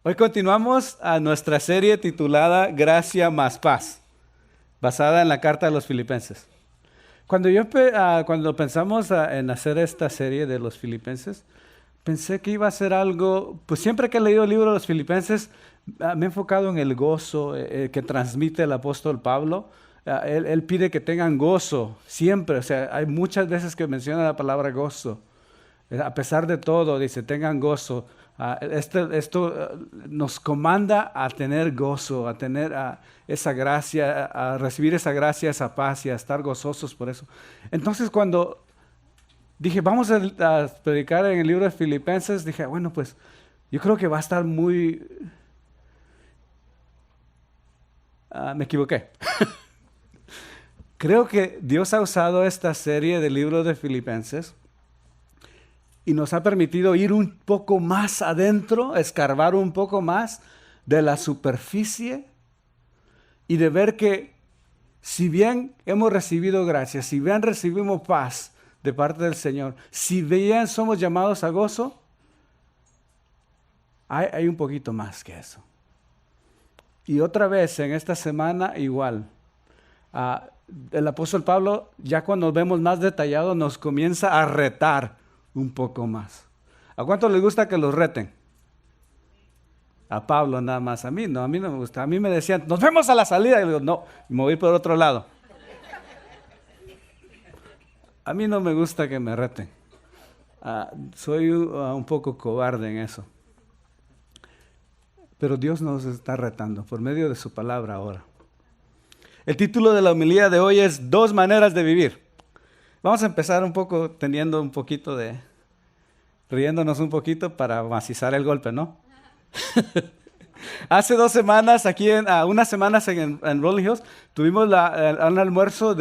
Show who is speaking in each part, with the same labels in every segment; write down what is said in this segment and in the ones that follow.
Speaker 1: Hoy continuamos a nuestra serie titulada Gracia más Paz, basada en la carta de los Filipenses. Cuando pensamos en hacer esta serie de los Filipenses, pensé que iba a ser algo, pues siempre que he leído el libro de los Filipenses, me he enfocado en el gozo que transmite el apóstol Pablo. Él pide que tengan gozo siempre, o sea, hay muchas veces que menciona la palabra gozo. A pesar de todo, dice, tengan gozo. Esto nos comanda a tener gozo, a tener esa gracia, a recibir esa gracia, esa paz y a estar gozosos por eso. Entonces, cuando dije, vamos a predicar en el libro de Filipenses, dije, bueno, pues yo creo que va a estar muy... me equivoqué. Creo que Dios ha usado esta serie del libro de Filipenses y nos ha permitido ir un poco más adentro, escarbar un poco más de la superficie y de ver que si bien hemos recibido gracia, si bien recibimos paz de parte del Señor, si bien somos llamados a gozo, hay un poquito más que eso. Y otra vez en esta semana igual, el apóstol Pablo ya cuando vemos más detallado nos comienza a retar un poco más. ¿A cuánto les gusta que los reten? A Pablo nada más, a mí no me gusta. A mí me decían, nos vemos a la salida. Y yo digo, no, me voy por otro lado. A mí no me gusta que me reten. Soy un poco cobarde en eso. Pero Dios nos está retando por medio de su palabra ahora. El título de la homilía de hoy es 2 maneras de vivir. Vamos a empezar un poco teniendo un poquito riéndonos un poquito para macizar el golpe, ¿no? Hace 2 semanas, unas semanas en Rolling Hills, tuvimos un almuerzo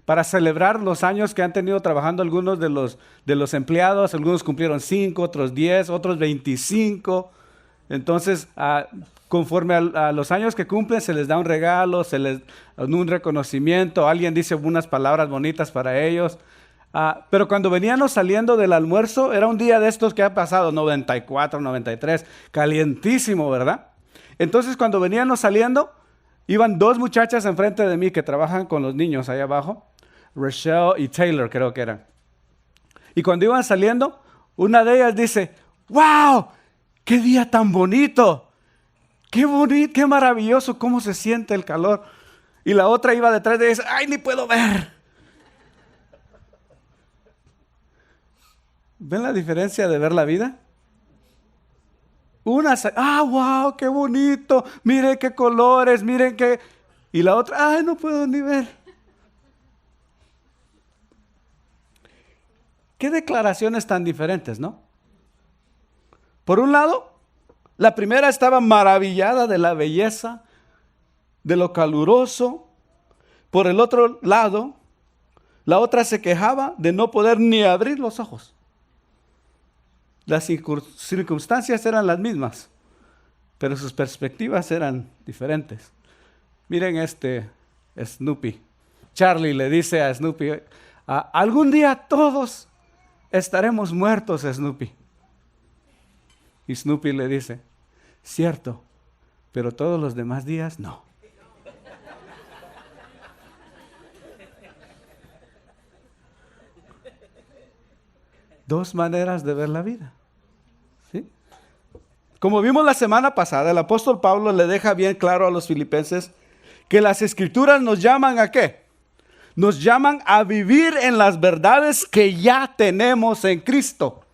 Speaker 1: para celebrar los años que han tenido trabajando algunos de los empleados. Algunos cumplieron 5, otros 10, otros 25. Entonces, conforme a los años que cumplen, se les da un regalo, se les da un reconocimiento, alguien dice unas palabras bonitas para ellos. Pero cuando veníamos saliendo del almuerzo, era un día de estos que ha pasado, 94, 93, calientísimo, ¿verdad? Entonces, cuando veníamos saliendo, iban 2 muchachas enfrente de mí que trabajan con los niños ahí abajo, Rochelle y Taylor creo que eran. Y cuando iban saliendo, una de ellas dice, ¡wow! ¡Qué día tan bonito! ¡Qué bonito, qué maravilloso! ¿Cómo se siente el calor? Y la otra iba detrás de ella y dice, ¡ay, ni puedo ver! ¿Ven la diferencia de ver la vida? Una, wow, qué bonito, miren qué colores, miren qué... Y la otra, ay, no puedo ni ver. Qué declaraciones tan diferentes, ¿no? Por un lado, la primera estaba maravillada de la belleza, de lo caluroso. Por el otro lado, la otra se quejaba de no poder ni abrir los ojos. Las circunstancias eran las mismas, pero sus perspectivas eran diferentes. Miren Snoopy. Charlie le dice a Snoopy, algún día todos estaremos muertos, Snoopy. Y Snoopy le dice, cierto, pero todos los demás días no. Dos maneras de ver la vida. ¿Sí? Como vimos la semana pasada, el apóstol Pablo le deja bien claro a los filipenses que las escrituras nos llaman ¿a qué? Nos llaman a vivir en las verdades que ya tenemos en Cristo.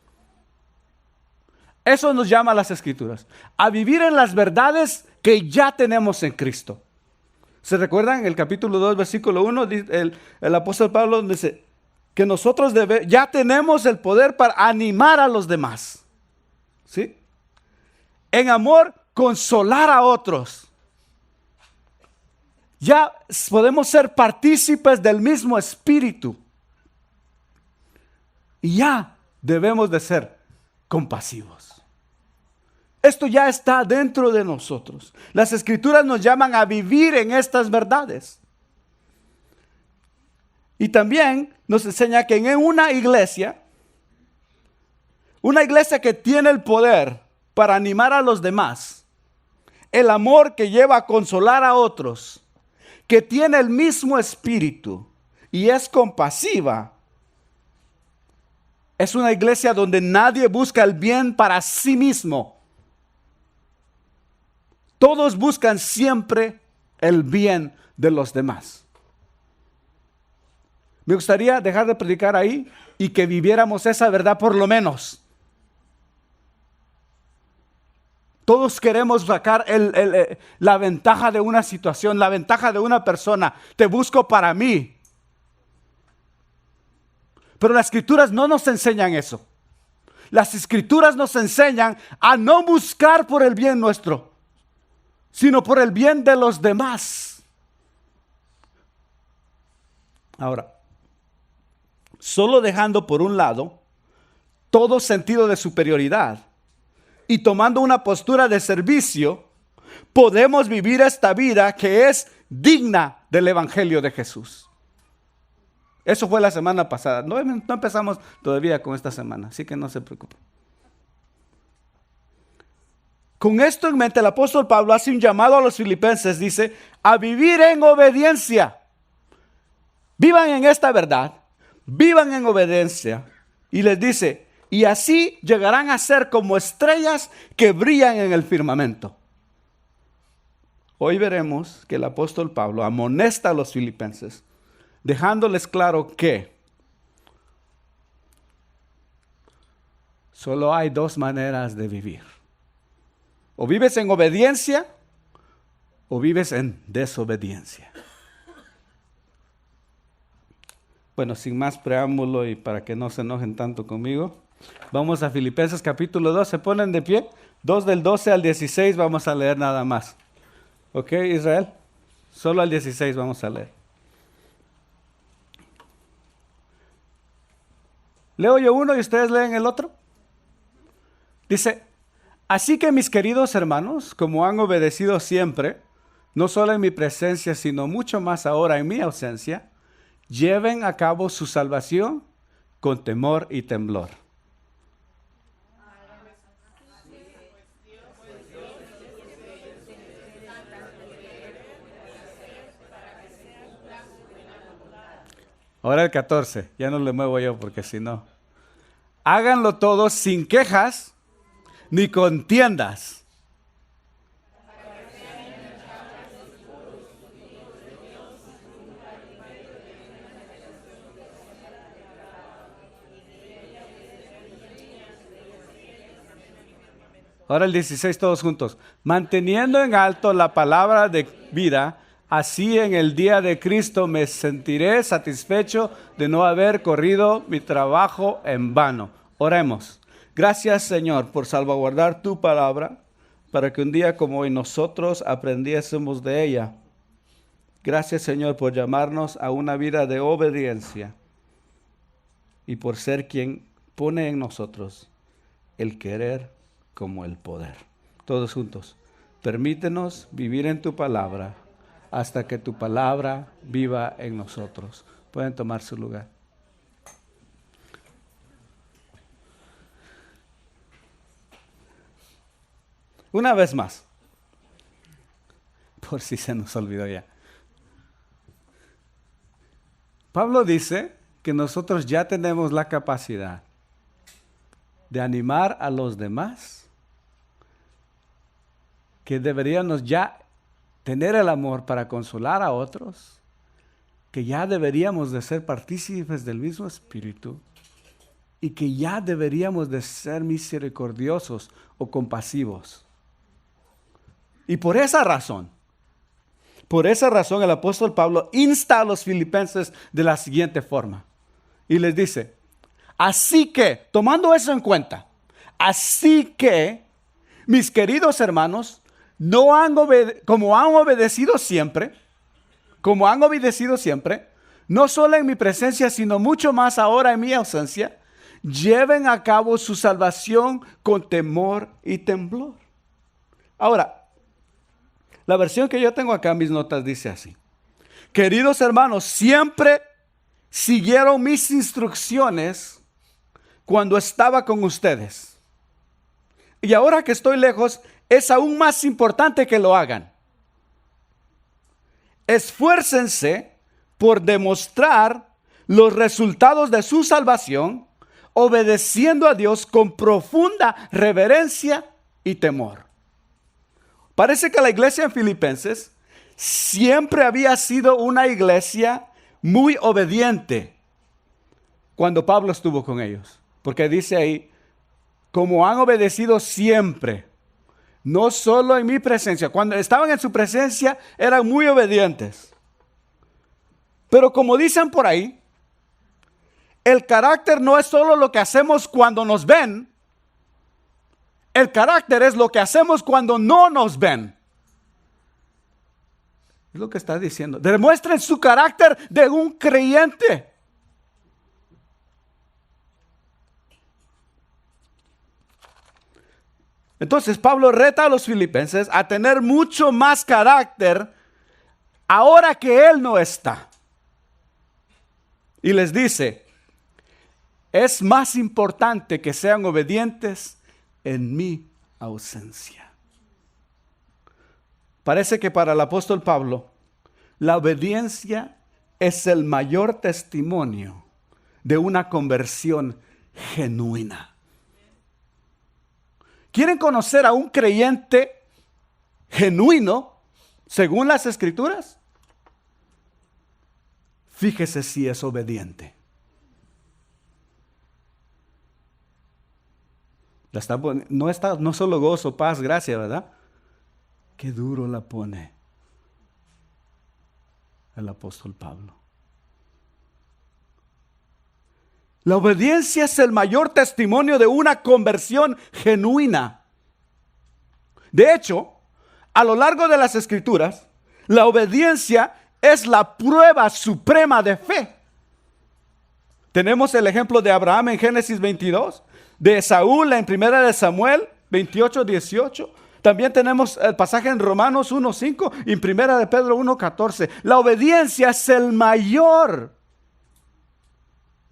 Speaker 1: Eso nos llama a las escrituras, a vivir en las verdades que ya tenemos en Cristo. ¿Se recuerdan? En el capítulo 2, versículo 1, el apóstol Pablo dice que nosotros ya tenemos el poder para animar a los demás. ¿Sí? En amor, consolar a otros. Ya podemos ser partícipes del mismo espíritu. Y ya debemos de ser compasivos. Esto ya está dentro de nosotros. Las escrituras nos llaman a vivir en estas verdades. Y también nos enseña que en una iglesia que tiene el poder para animar a los demás, el amor que lleva a consolar a otros, que tiene el mismo espíritu y es compasiva, es una iglesia donde nadie busca el bien para sí mismo. Todos buscan siempre el bien de los demás. Me gustaría dejar de predicar ahí y que viviéramos esa verdad por lo menos. Todos queremos sacar la ventaja de una situación, la ventaja de una persona. Te busco para mí. Pero las escrituras no nos enseñan eso. Las escrituras nos enseñan a no buscar por el bien nuestro, sino por el bien de los demás. Ahora, solo dejando por un lado todo sentido de superioridad y tomando una postura de servicio, podemos vivir esta vida que es digna del Evangelio de Jesús. Eso fue la semana pasada. No empezamos todavía con esta semana, así que no se preocupen. Con esto en mente, el apóstol Pablo hace un llamado a los filipenses, dice, a vivir en obediencia. Vivan en esta verdad, vivan en obediencia. Y les dice, y así llegarán a ser como estrellas que brillan en el firmamento. Hoy veremos que el apóstol Pablo amonesta a los filipenses, dejándoles claro que solo hay dos maneras de vivir. O vives en obediencia o vives en desobediencia. Bueno, sin más preámbulo y para que no se enojen tanto conmigo, vamos a Filipenses capítulo 2. ¿Se ponen de pie? 2 del 12 al 16 vamos a leer nada más. ¿Ok, Israel? Solo al 16 vamos a leer. Leo yo uno y ustedes leen el otro. Dice, así que mis queridos hermanos, como han obedecido siempre, no solo en mi presencia, sino mucho más ahora en mi ausencia, lleven a cabo su salvación con temor y temblor. Ahora el 14, ya no le muevo yo porque si no. Háganlo todos sin quejas ni contiendas. Ahora el 16 todos juntos. Manteniendo en alto la palabra de vida, así en el día de Cristo me sentiré satisfecho de no haber corrido mi trabajo en vano. Oremos. Gracias, Señor, por salvaguardar tu palabra, para que un día como hoy nosotros aprendiésemos de ella. Gracias, Señor, por llamarnos a una vida de obediencia y por ser quien pone en nosotros el querer como el poder. Todos juntos. Permítenos vivir en tu palabra hasta que tu palabra viva en nosotros. Pueden tomar su lugar. Una vez más, por si se nos olvidó ya. Pablo dice que nosotros ya tenemos la capacidad de animar a los demás, que deberíamos ya tener el amor para consolar a otros, que ya deberíamos de ser partícipes del mismo espíritu y que ya deberíamos de ser misericordiosos o compasivos. Y por esa razón el apóstol Pablo insta a los filipenses de la siguiente forma. Y les dice, así que, tomando eso en cuenta, así que, mis queridos hermanos, como han obedecido siempre, no solo en mi presencia, sino mucho más ahora en mi ausencia, lleven a cabo su salvación con temor y temblor. Ahora, la versión que yo tengo acá en mis notas dice así. Queridos hermanos, siempre siguieron mis instrucciones cuando estaba con ustedes. y ahora que estoy lejos, es aún más importante que lo hagan. Esfuércense por demostrar los resultados de su salvación, obedeciendo a Dios con profunda reverencia y temor. Parece que la iglesia en Filipenses siempre había sido una iglesia muy obediente cuando Pablo estuvo con ellos. Porque dice ahí, como han obedecido siempre, no solo en mi presencia. Cuando estaban en su presencia eran muy obedientes. Pero como dicen por ahí, el carácter no es solo lo que hacemos cuando nos ven. El carácter es lo que hacemos cuando no nos ven. Es lo que está diciendo. Demuestren su carácter de un creyente. Entonces Pablo reta a los filipenses a tener mucho más carácter ahora que él no está. Y les dice, es más importante que sean obedientes en mi ausencia. Parece que para el apóstol Pablo, la obediencia es el mayor testimonio de una conversión genuina. ¿Quieren conocer a un creyente genuino según las Escrituras? Fíjese si es obediente. No solo gozo, paz, gracia, ¿verdad? Qué duro la pone el apóstol Pablo. La obediencia es el mayor testimonio de una conversión genuina. De hecho, a lo largo de las Escrituras, la obediencia es la prueba suprema de fe. Tenemos el ejemplo de Abraham en Génesis 22, de Saúl en 1 de Samuel 28, 18. También tenemos el pasaje en Romanos 1:5 y en 1 de Pedro 1:14. La obediencia es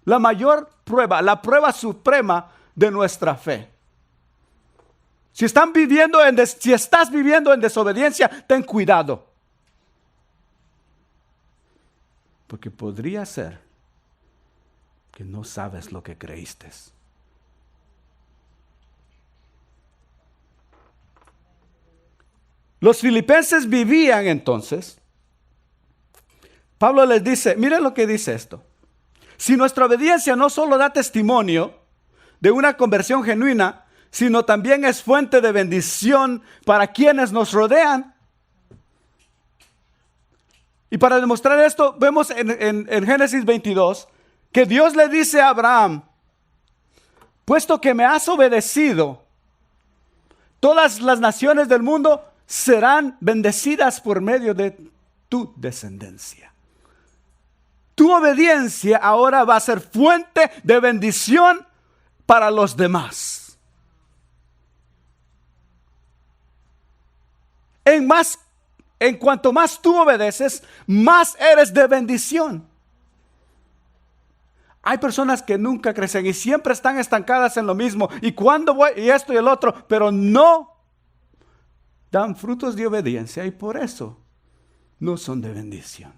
Speaker 1: la mayor prueba, la prueba suprema de nuestra fe. Si estás viviendo en desobediencia, ten cuidado. Porque podría ser que no sabes lo que creíste. Los filipenses vivían entonces. Pablo les dice, miren lo que dice esto. Si nuestra obediencia no solo da testimonio de una conversión genuina, sino también es fuente de bendición para quienes nos rodean. Y para demostrar esto, vemos en Génesis 22 que Dios le dice a Abraham, puesto que me has obedecido, todas las naciones del mundo serán bendecidas por medio de tu descendencia. Tu obediencia ahora va a ser fuente de bendición para los demás. En cuanto más tú obedeces, más eres de bendición. Hay personas que nunca crecen y siempre están estancadas en lo mismo. Y cuando voy, y esto y el otro, pero no dan frutos de obediencia y por eso no son de bendición.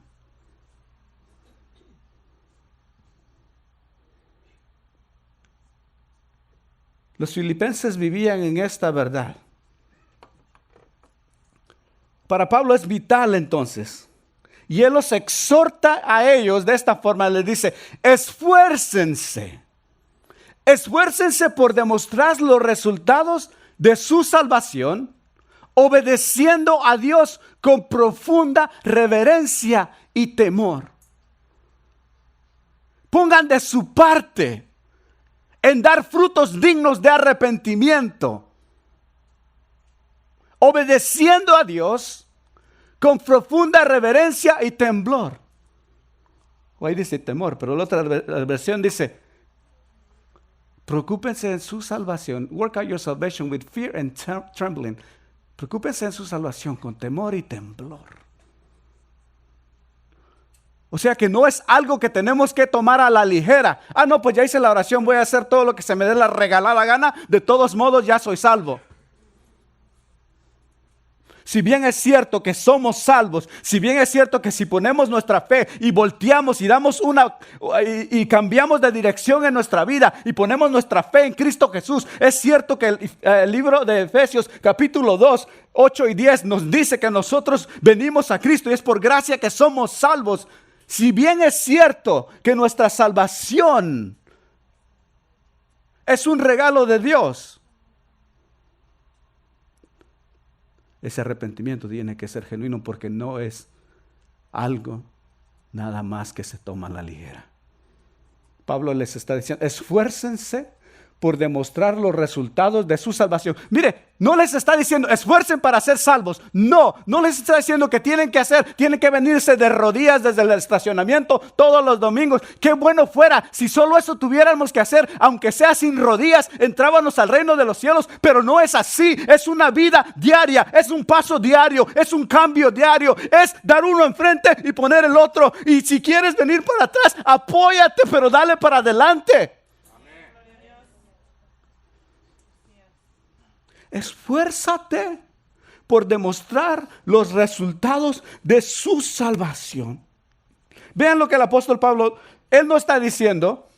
Speaker 1: Los filipenses vivían en esta verdad. Para Pablo es vital entonces. Y él los exhorta a ellos de esta forma. Les dice, esfuércense. Esfuércense por demostrar los resultados de su salvación, obedeciendo a Dios con profunda reverencia y temor. Pongan de su parte en dar frutos dignos de arrepentimiento, obedeciendo a Dios con profunda reverencia y temblor. O ahí dice temor, pero la otra versión dice, preocúpense en su salvación. Work out your salvation with fear and trembling. Preocúpense en su salvación con temor y temblor. O sea que no es algo que tenemos que tomar a la ligera. Ah, no, pues ya hice la oración, voy a hacer todo lo que se me dé la regalada gana. De todos modos ya soy salvo. Si bien es cierto que somos salvos, si bien es cierto que si ponemos nuestra fe y volteamos y damos y cambiamos de dirección en nuestra vida y ponemos nuestra fe en Cristo Jesús, es cierto que el libro de Efesios capítulo 2, 8 y 10 nos dice que nosotros venimos a Cristo y es por gracia que somos salvos. Si bien es cierto que nuestra salvación es un regalo de Dios, ese arrepentimiento tiene que ser genuino porque no es algo nada más que se toma a la ligera. Pablo les está diciendo, esfuércense por demostrar los resultados de su salvación. Mire, no les está diciendo esfuercen para ser salvos. No les está diciendo que tienen que venirse de rodillas desde el estacionamiento todos los domingos. Qué bueno fuera si solo eso tuviéramos que hacer, aunque sea sin rodillas, entrábamos al reino de los cielos, pero no es así. Es una vida diaria, es un paso diario, es un cambio diario, es dar uno enfrente y poner el otro. Y si quieres venir para atrás, apóyate, pero dale para adelante. Esfuérzate por demostrar los resultados de su salvación. Vean lo que el apóstol Pablo, él no está diciendo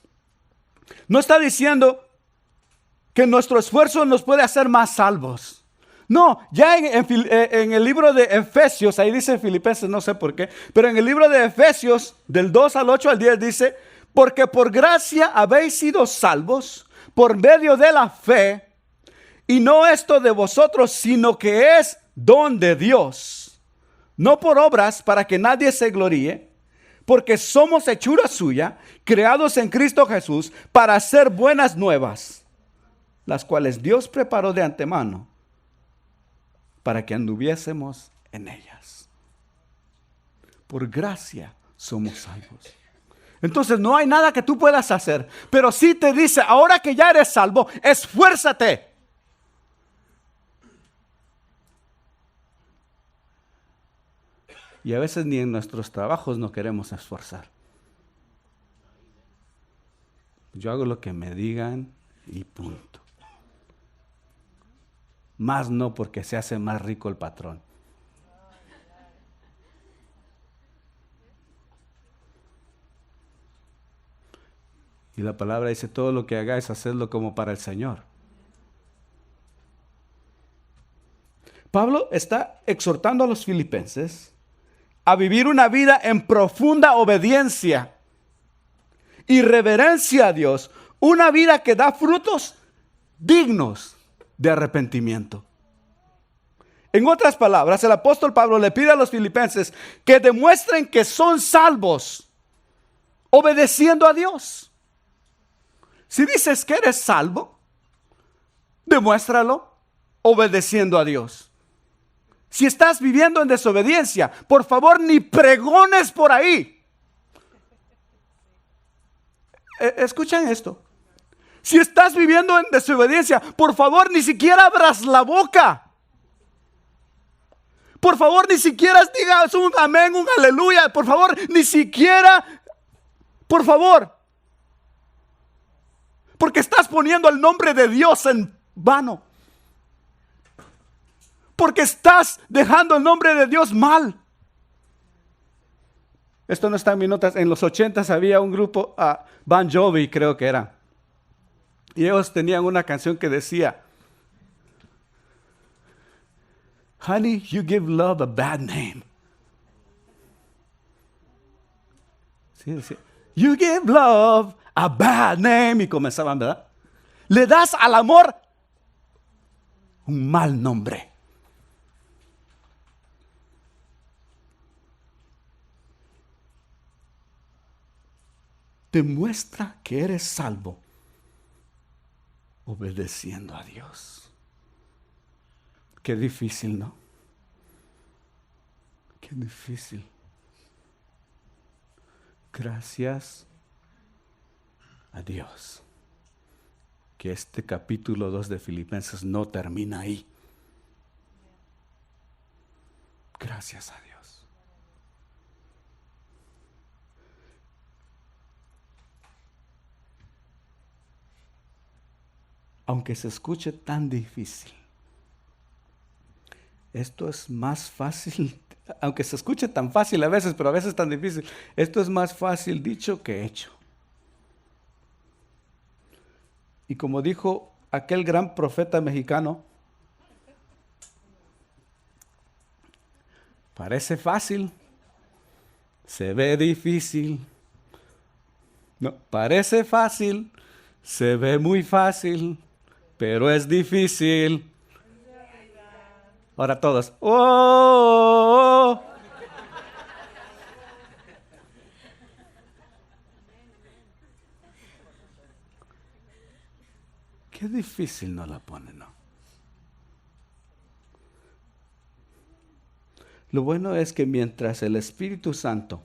Speaker 1: que nuestro esfuerzo nos puede hacer más salvos. No, ya en el libro de Efesios, ahí dice Filipenses, no sé por qué, pero en el libro de Efesios, del 2 al 8 al 10 dice, porque por gracia habéis sido salvos por medio de la fe, y no esto de vosotros, sino que es don de Dios, no por obras para que nadie se gloríe, porque somos hechura suya, creados en Cristo Jesús para hacer buenas nuevas, las cuales Dios preparó de antemano para que anduviésemos en ellas. Por gracia somos salvos. Entonces no hay nada que tú puedas hacer, pero sí te dice, ahora que ya eres salvo, esfuérzate. Y a veces ni en nuestros trabajos no queremos esforzar. Yo hago lo que me digan y punto. Más no porque se hace más rico el patrón. Y la palabra dice, todo lo que hagáis, hacedlo como para el Señor. Pablo está exhortando a los filipenses a vivir una vida en profunda obediencia y reverencia a Dios, una vida que da frutos dignos de arrepentimiento. En otras palabras, el apóstol Pablo le pide a los filipenses que demuestren que son salvos obedeciendo a Dios. Si dices que eres salvo, demuéstralo obedeciendo a Dios. Si estás viviendo en desobediencia, por favor, ni pregones por ahí. Escuchen esto. Si estás viviendo en desobediencia, por favor, ni siquiera abras la boca. Por favor, ni siquiera digas un amén, un aleluya. Por favor, ni siquiera, por favor. Porque estás poniendo el nombre de Dios en vano. Porque estás dejando el nombre de Dios mal. Esto no está en mis notas. En los 80s había un grupo, Bon Jovi creo que era. Y ellos tenían una canción que decía, Honey, you give love a bad name. Sí, decía, you give love a bad name. Y comenzaban, ¿verdad? Le das al amor un mal nombre. Demuestra que eres salvo obedeciendo a Dios. Qué difícil, ¿no? Qué difícil. Gracias a Dios que este capítulo 2 de Filipenses no termina ahí. Gracias a Dios. aunque se escuche tan difícil, esto es más fácil, aunque se escuche tan fácil a veces, pero a veces tan difícil, esto es más fácil dicho que hecho. Y como dijo aquel gran profeta mexicano, parece fácil, se ve difícil. No, parece fácil, se ve muy fácil, pero es difícil. Ahora todos. ¡Oh! Qué difícil nos la pone, ¿no? Lo bueno es que mientras el Espíritu Santo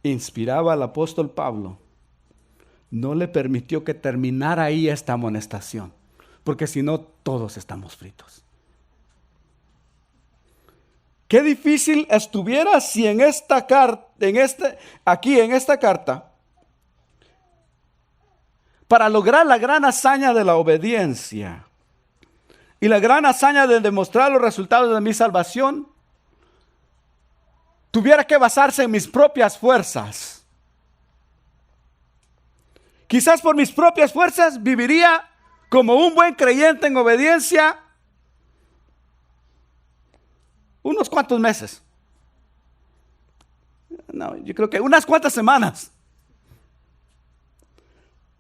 Speaker 1: inspiraba al apóstol Pablo, no le permitió que terminara ahí esta amonestación, porque si no, todos estamos fritos. Qué difícil estuviera si en esta carta, en esta carta, para lograr la gran hazaña de la obediencia y la gran hazaña de demostrar los resultados de mi salvación, tuviera que basarse en mis propias fuerzas. Quizás por mis propias fuerzas viviría como un buen creyente en obediencia unos cuantos meses. No, yo creo que unas cuantas semanas.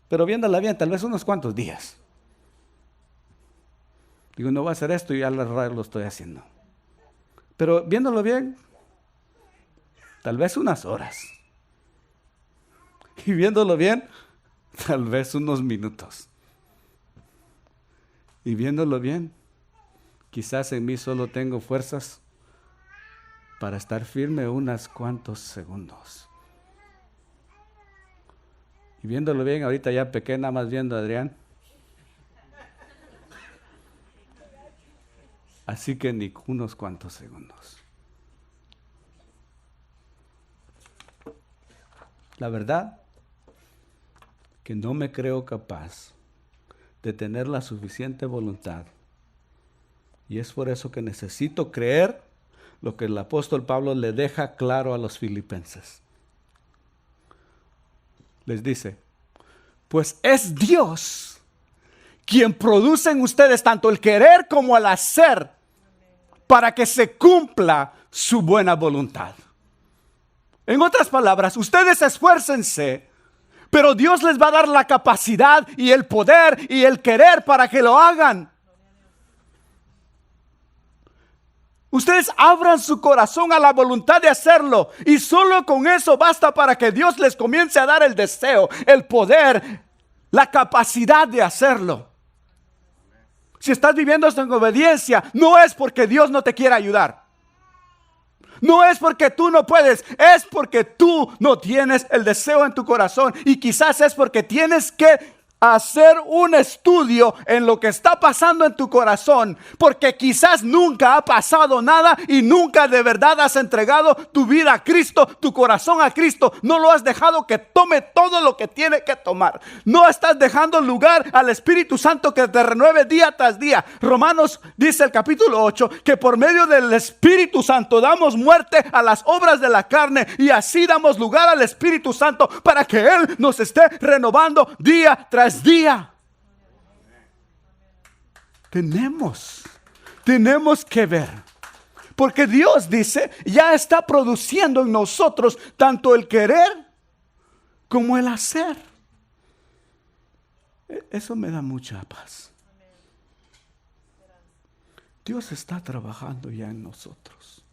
Speaker 1: Pero viéndola bien, tal vez unos cuantos días. Digo, no voy a hacer esto y ya lo estoy haciendo. Pero viéndolo bien, tal vez unas horas. Y viéndolo bien, tal vez unos minutos. Y viéndolo bien, quizás en mí solo tengo fuerzas para estar firme unos cuantos segundos. Y viéndolo bien, ahorita ya pequé nada más viendo a Adrián. Así que ni unos cuantos segundos. La verdad que no me creo capaz de tener la suficiente voluntad. Y es por eso que necesito creer lo que el apóstol Pablo le deja claro a los filipenses. Les dice, pues es Dios quien produce en ustedes tanto el querer como el hacer para que se cumpla su buena voluntad. En otras palabras, ustedes esfuércense, pero Dios les va a dar la capacidad y el poder y el querer para que lo hagan. Ustedes abran su corazón a la voluntad de hacerlo y solo con eso basta para que Dios les comience a dar el deseo, el poder, la capacidad de hacerlo. Si estás viviendo esto en obediencia, no es porque Dios no te quiera ayudar. No es porque tú no puedes, es porque tú no tienes el deseo en tu corazón y quizás es porque tienes que hacer un estudio en lo que está pasando en tu corazón, porque quizás nunca ha pasado nada y nunca de verdad has entregado tu vida a Cristo, tu corazón a Cristo. No lo has dejado que tome todo lo que tiene que tomar. No estás dejando lugar al Espíritu Santo que te renueve día tras día. Romanos dice el capítulo 8 que por medio del Espíritu Santo damos muerte a las obras de la carne y así damos lugar al Espíritu Santo para que Él nos esté renovando día tras día. Tenemos que ver, porque Dios dice, ya está produciendo en nosotros tanto el querer como el hacer. Eso me da mucha paz. Dios está trabajando ya en nosotros.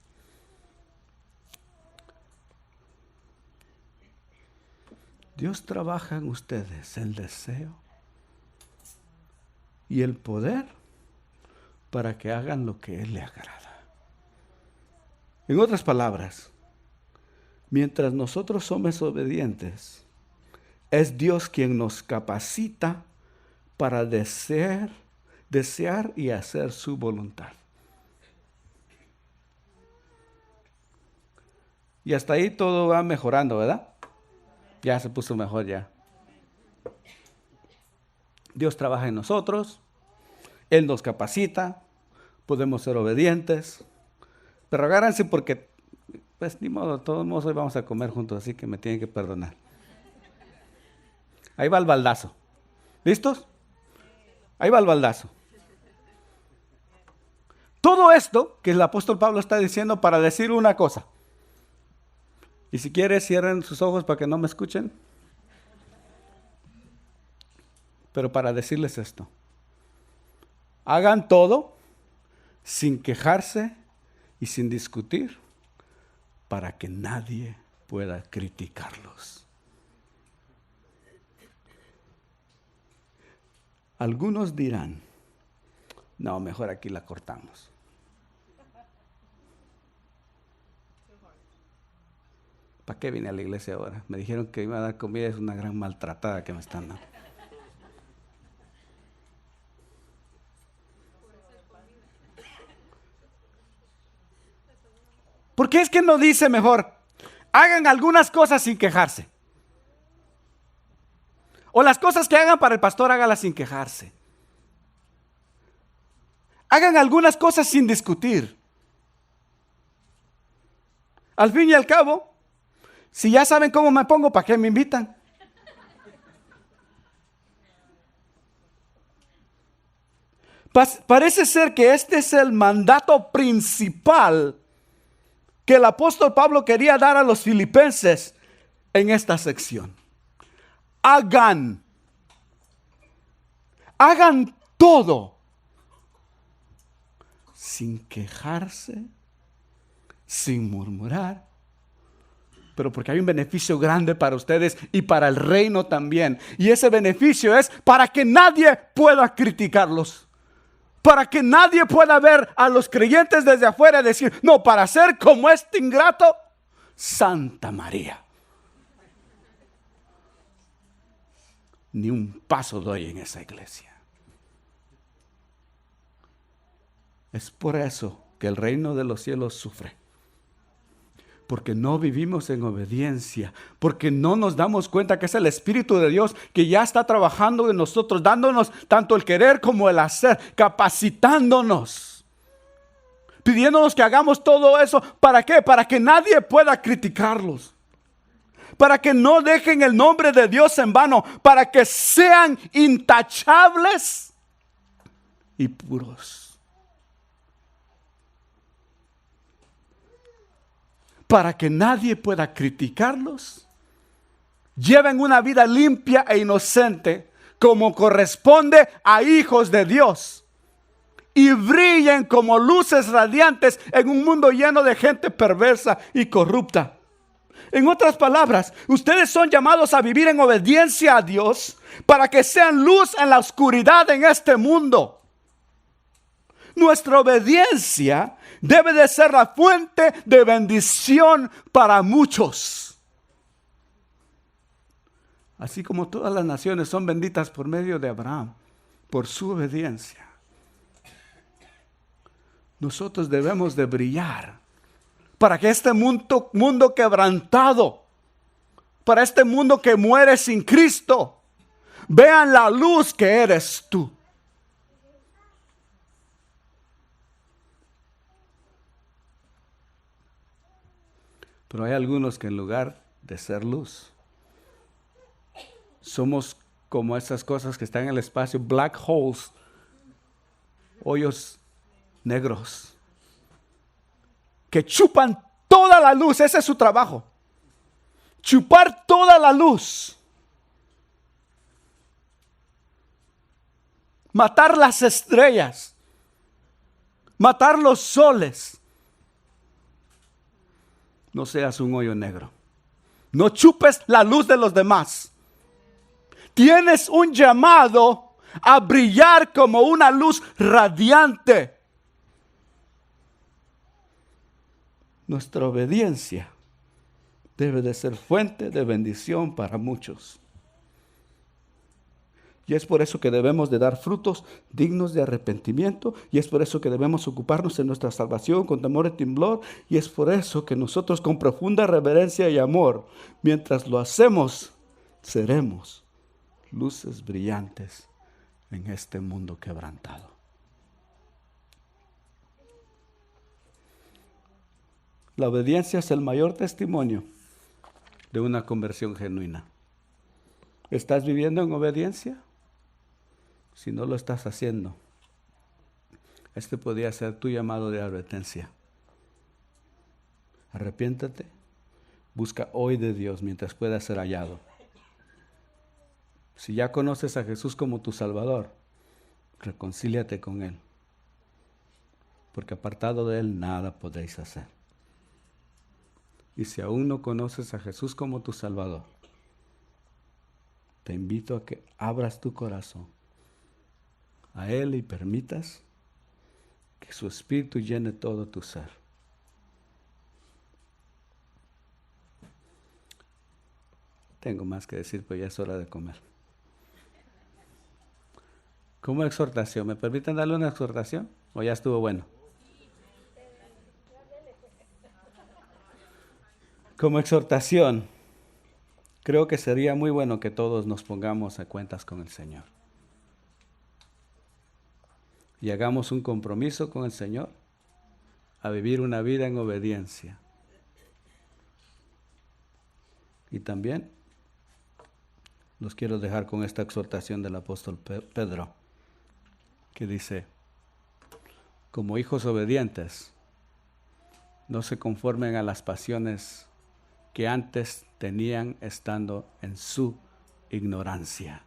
Speaker 1: Dios trabaja en ustedes el deseo y el poder para que hagan lo que Él le agrada. En otras palabras, mientras nosotros somos obedientes, es Dios quien nos capacita para desear y hacer su voluntad. Y hasta ahí todo va mejorando, ¿verdad? Ya se puso mejor ya. Dios trabaja en nosotros, Él nos capacita, podemos ser obedientes, pero agárrense porque, pues ni modo, de todos modos hoy vamos a comer juntos, así que me tienen que perdonar. Ahí va el baldazo. ¿Listos? Ahí va el baldazo. Todo esto que el apóstol Pablo está diciendo para decir una cosa. Y si quieres, cierren sus ojos para que no me escuchen. Pero para decirles esto. Hagan todo sin quejarse y sin discutir para que nadie pueda criticarlos. Algunos dirán, no, mejor aquí la cortamos. ¿Para qué vine a la iglesia ahora? Me dijeron que iba a dar comida, es una gran maltratada que me están dando. ¿Por qué es que no dice mejor? Hagan algunas cosas sin quejarse. O las cosas que hagan para el pastor, hágalas sin quejarse. Hagan algunas cosas sin discutir. Al fin y al cabo, si ya saben cómo me pongo, ¿para qué me invitan? Parece ser que este es el mandato principal que el apóstol Pablo quería dar a los filipenses en esta sección. Hagan todo sin quejarse, sin murmurar, pero porque hay un beneficio grande para ustedes y para el reino también. Y ese beneficio es para que nadie pueda criticarlos. Para que nadie pueda ver a los creyentes desde afuera y decir, no, para ser como este ingrato, Santa María. Ni un paso doy en esa iglesia. Es por eso que el reino de los cielos sufre. Porque no vivimos en obediencia, porque no nos damos cuenta que es el Espíritu de Dios que ya está trabajando en nosotros, dándonos tanto el querer como el hacer, capacitándonos, pidiéndonos que hagamos todo eso. ¿Para qué? Para que nadie pueda criticarlos, para que no dejen el nombre de Dios en vano, para que sean intachables y puros. Para que nadie pueda criticarlos, lleven una vida limpia e inocente como corresponde a hijos de Dios y brillen como luces radiantes en un mundo lleno de gente perversa y corrupta. En otras palabras, ustedes son llamados a vivir en obediencia a Dios para que sean luz en la oscuridad en este mundo. Nuestra obediencia debe de ser la fuente de bendición para muchos. Así como todas las naciones son benditas por medio de Abraham, por su obediencia. Nosotros debemos de brillar para que este mundo quebrantado, para este mundo que muere sin Cristo, vean la luz que eres tú. Pero hay algunos que en lugar de ser luz, somos como esas cosas que están en el espacio, black holes, hoyos negros, que chupan toda la luz. Ese es su trabajo, chupar toda la luz, matar las estrellas, matar los soles. No seas un hoyo negro. No chupes la luz de los demás. Tienes un llamado a brillar como una luz radiante. Nuestra obediencia debe de ser fuente de bendición para muchos. Y es por eso que debemos de dar frutos dignos de arrepentimiento. Y es por eso que debemos ocuparnos en nuestra salvación con temor y temblor. Y es por eso que nosotros con profunda reverencia y amor, mientras lo hacemos, seremos luces brillantes en este mundo quebrantado. La obediencia es el mayor testimonio de una conversión genuina. ¿Estás viviendo en obediencia? Si no lo estás haciendo, este podría ser tu llamado de advertencia. Arrepiéntate, busca hoy de Dios mientras pueda ser hallado. Si ya conoces a Jesús como tu Salvador, reconcíliate con Él, porque apartado de Él nada podréis hacer. Y si aún no conoces a Jesús como tu Salvador, te invito a que abras tu corazón a Él y permitas que su Espíritu llene todo tu ser. Tengo más que decir, pero ya es hora de comer. Como exhortación, ¿me permiten darle una exhortación? ¿O ya estuvo bueno? Como exhortación, creo que sería muy bueno que todos nos pongamos a cuentas con el Señor. Y hagamos un compromiso con el Señor a vivir una vida en obediencia. Y también los quiero dejar con esta exhortación del apóstol Pedro, que dice, como hijos obedientes, no se conformen a las pasiones que antes tenían estando en su ignorancia.